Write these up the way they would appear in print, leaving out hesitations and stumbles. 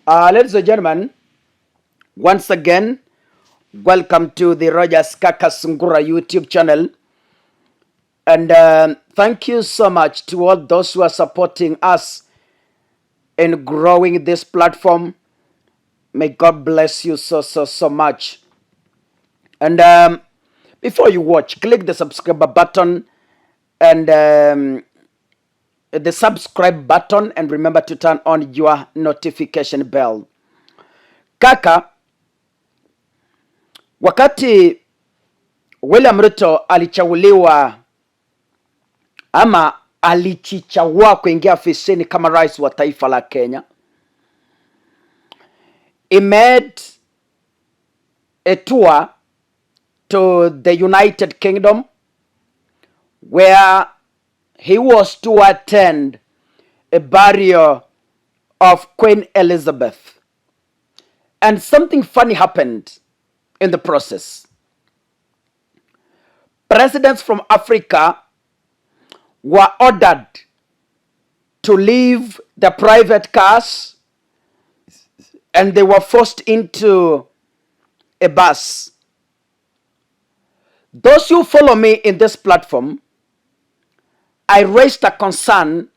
Ladies and gentlemen, once again, welcome to the Rogers Kakasungura YouTube channel. And thank you so much to all those who are supporting us in growing this platform. May God bless you so much. And before you watch, click the subscribe button and the subscribe button, and remember to turn on your notification bell. Kaka, wakati William Ruto alichaguliwa ama alichichagua kuingia afisini kama rais wa taifa la Kenya, he made a tour to the United Kingdom where he was to attend a burial of Queen Elizabeth. And something funny happened in the process. Presidents from Africa were ordered to leave the private cars and they were forced into a bus. Those who follow me in this platform, I raised a concern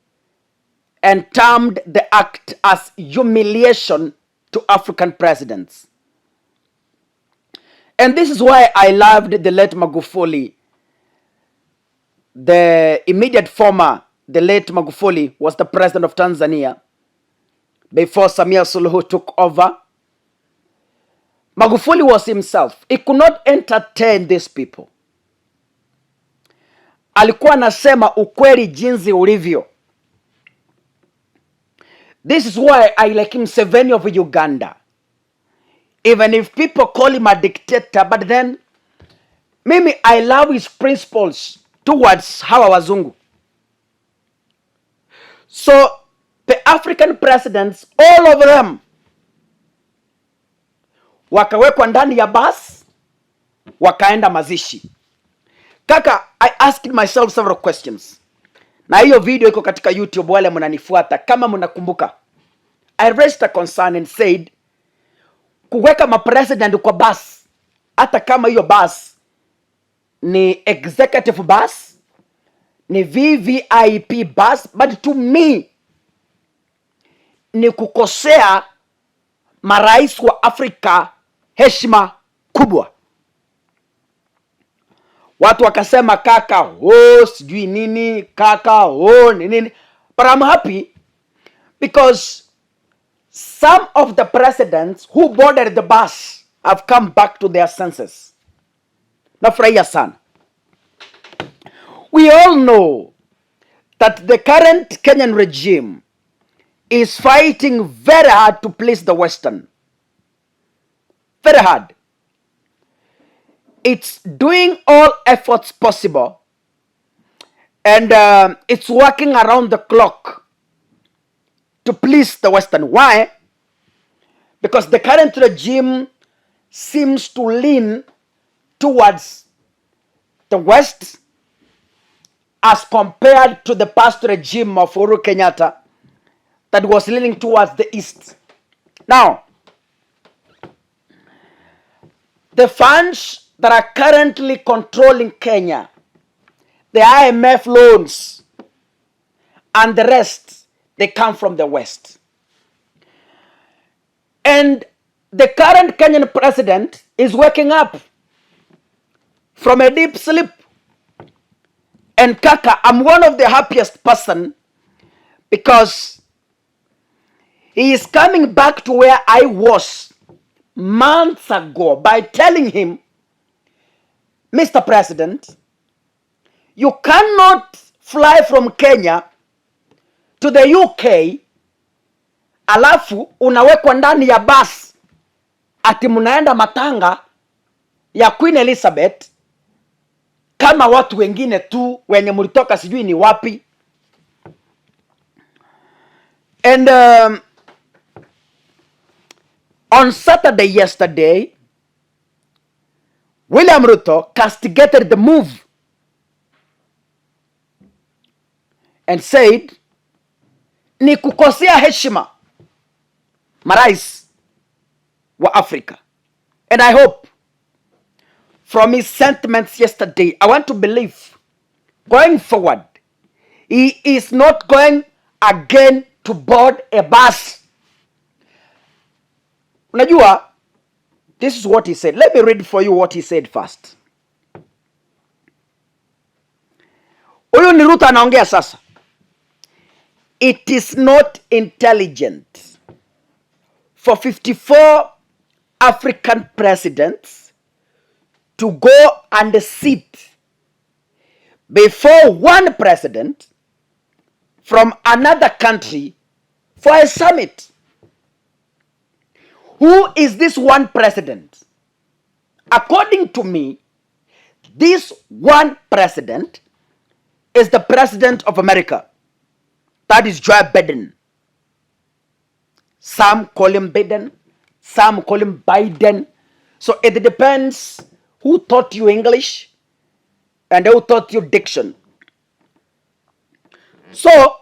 and termed the act as humiliation to African presidents. And this is why I loved the late Magufuli. The immediate former, the late Magufuli, was the president of Tanzania before Samia Suluhu took over. Magufuli was himself. He could not entertain these people. Alikuwa anasema ukweli jinsi ulivyo. This is why I like him, Museveni of Uganda. Even if people call him a dictator, but then mimi I love his principles towards hawa wazungu. So the African presidents, all of them, wakawekwa ndani ya bus, wakaenda mazishi. Kaka, I asked myself several questions. Na hiyo video iko katika YouTube, wale mnanifuata kama mnakumbuka. I raised a concern and said, kuweka mapresident kwa bus, hata kama hiyo bus ni executive bus, ni VVIP bus, but to me ni kukosea marais wa Afrika heshima kubwa. Watu wakasema kaka, sijui nini, kaka, nini. But I'm happy because some of the presidents who boarded the bus have come back to their senses. Nafurahia sana. We all know that the current Kenyan regime is fighting very hard to please the Western. Very hard. It's doing all efforts possible and it's working around the clock to please the Western. Why? Because the current regime seems to lean towards the West as compared to the past regime of Uhuru Kenyatta that was leaning towards the East. Now, the funds that are currently controlling Kenya, the IMF loans and the rest, they come from the West. And the current Kenyan president is waking up from a deep sleep. And Kaka, I'm one of the happiest person because he is coming back to where I was months ago by telling him, Mr. President, you cannot fly from Kenya to the UK alafu unawekwa ndani ya bus ati mnaenda matanga ya Queen Elizabeth kama watu wengine tu wenye mlitoka sijui ni wapi. And on Saturday yesterday, William Ruto castigated the move and said, ni kukosea heshima marais wa Africa. And I hope from his sentiments yesterday, I want to believe going forward, he is not going again to board a bus. Unajua, this is what he said. Let me read for you what he said first. Huyu ni Ruto anaongea sasa. It is not intelligent for 54 African presidents to go and sit before one president from another country for a summit. Who is this one president? According to me, this one president is the president of America. That is Joe Biden. Some call him Biden, some call him Biden. So it depends who taught you English and who taught you diction. So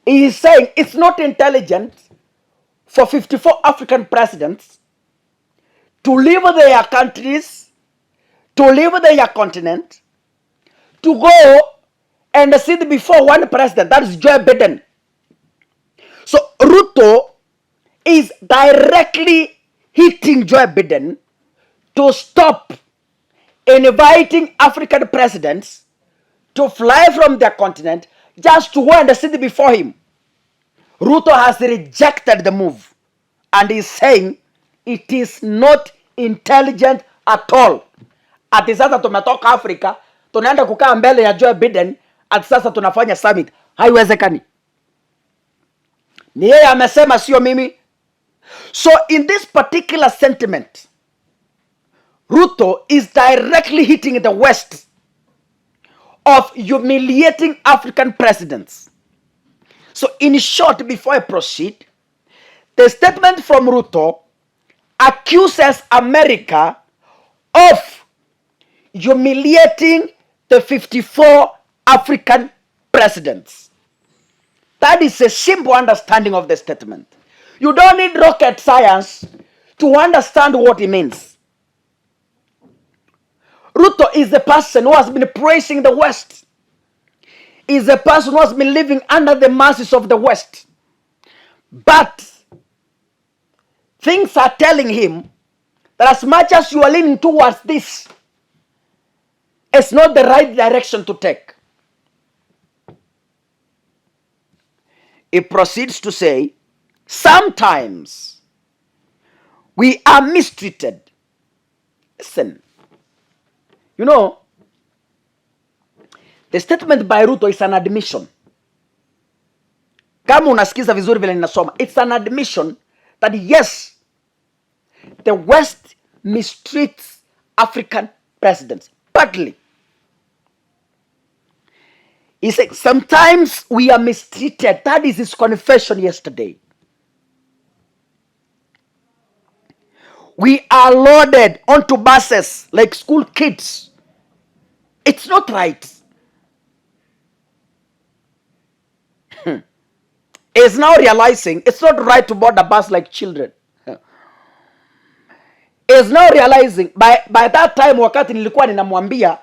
he is saying it's not intelligent for 54 African presidents to leave their countries, to leave their continent, to go and sit before one president, that is Joe Biden. So Ruto is directly hitting Joe Biden to stop inviting African presidents to fly from their continent just to go and sit before him. Ruto has rejected the move and is saying it is not intelligent at all. Ati sasa tumetoka Afrika, tunaenda kukaa mbele ya Joe Biden, ati sasa tunafanya summit. Haiwezekani. Ni yeye amesema, sio mimi. So in this particular sentiment, Ruto is directly hitting the West of humiliating African presidents. So in short, before I proceed, the statement from Ruto accuses America of humiliating the 54 African presidents. That is a simple understanding of the statement. You don't need rocket science to understand what it means. Ruto is the person who has been praising the West. Is the person who has been living under the masses of the West. But things are telling him that as much as you are leaning towards this, it's not the right direction to take. He proceeds to say, sometimes we are mistreated. Listen, you know, the statement by Ruto is an admission. Kama unasikiza vizuri vile ninasoma, it's an admission that yes, the West mistreats African presidents badly. He said, sometimes we are mistreated. That is his confession yesterday. We are loaded onto buses like school kids. It's not right. He's now realizing it's not right to board a bus like children. He's now realizing by that time, wakati nilikuwa ninamwambia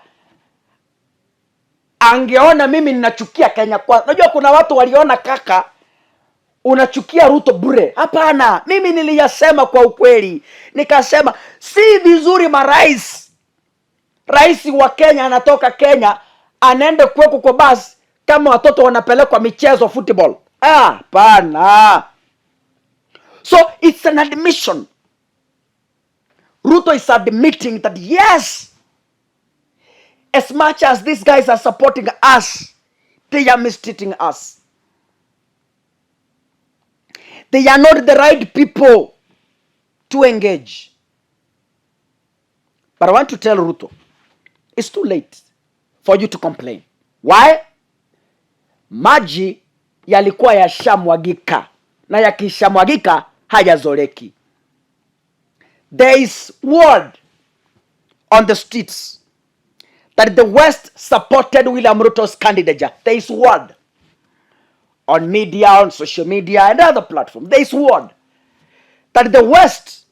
angeona mimi ninachukia Kenya kwa. Unajua kuna watu waliona kaka unachukia Ruto bure. Hapana, mimi niliyasema kwa ukweli. Nikasema si vizuri rais wa Kenya anatoka Kenya anaenda kuweko kwa bus kama watoto wanapelekwa michezo football. Hapana. So it's an admission. Ruto is admitting that yes, as much as these guys are supporting us, they are mistreating us. They are not the right people to engage. But I want to tell Ruto, it's too late for you to complain. Why? Maji yalikuwa yashamwagika, na yakishamwagika hayazoleki. There is word on the streets that the West supported William Ruto's candidature. There is word on media, on social media, and other platforms. There is word that the West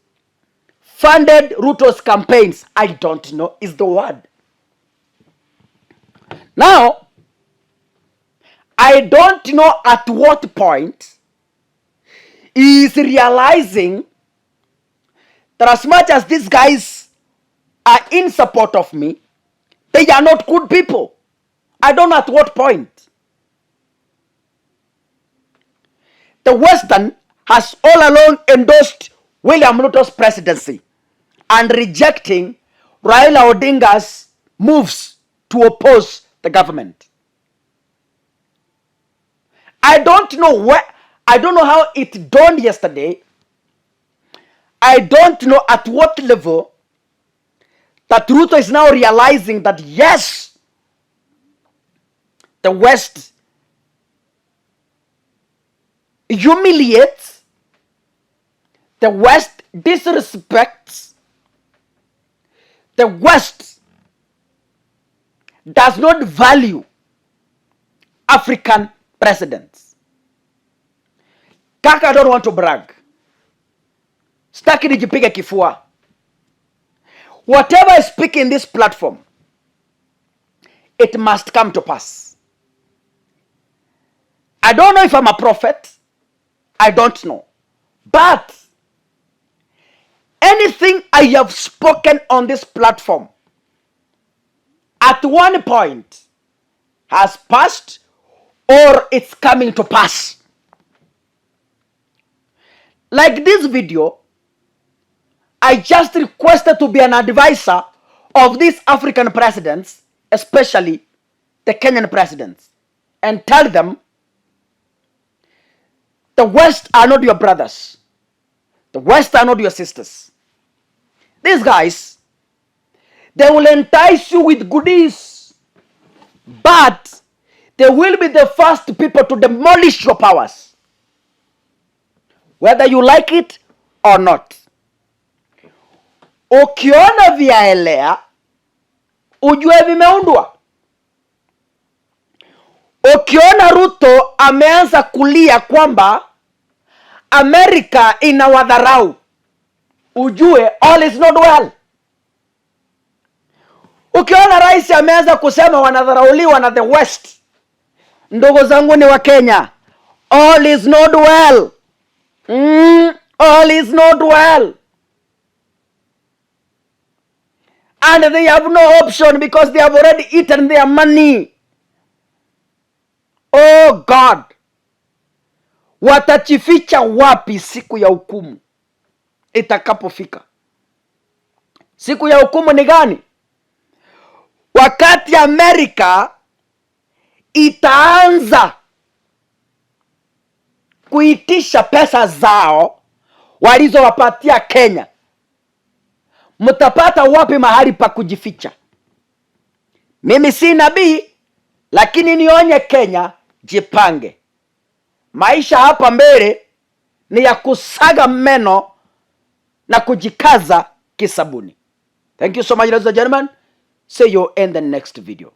funded Ruto's campaigns. I don't know is the word. Now, I don't know at what point he is realizing that as much as these guys are in support of me, they are not good people. I don't know at what point. The Western has all along endorsed William Ruto's presidency and rejecting Raila Odinga's moves to oppose the government. I don't know how it dawned yesterday. I don't know at what level that Ruto is now realizing that yes, the West humiliates, the West disrespects, the West does not value African presidents. Kaka, I don't want to brag. Staki nijipige kifua. Whatever I speak in this platform, it must come to pass. I don't know if I'm a prophet. I don't know. But anything I have spoken on this platform at one point has passed or it's coming to pass. Like this video, I just requested to be an advisor of these African presidents, especially the Kenyan presidents, and tell them the West are not your brothers. The West are not your sisters. These guys, they will entice you with goodies, but they will be the first people to demolish your powers, whether you like it or not. Ukiona vyaelea, ujue vimeundwa. Ukiona Ruto ameanza kulia kwamba Amerika inawadharau, ujue all is not well. Ukiona rais ameanza kusema wanadharauliwa na the West, ndugu zangu ni wa Kenya, all is not well. All is not well. And they have no option because they have already eaten their money. Oh God. Watachificha wapi siku ya hukumu itakapofika? Siku ya hukumu ni gani? Wakati Amerika itaanza kuitisha pesa zao walizowapatia Kenya, mtapata wapi mahali pa kujificha? Mimi si nabii, lakini nionye Kenya, jipange. Maisha hapa mbele ni ya kusaga meno na kujikaza kisabuni. Thank you so much, ladies and gentlemen. See you in the next video.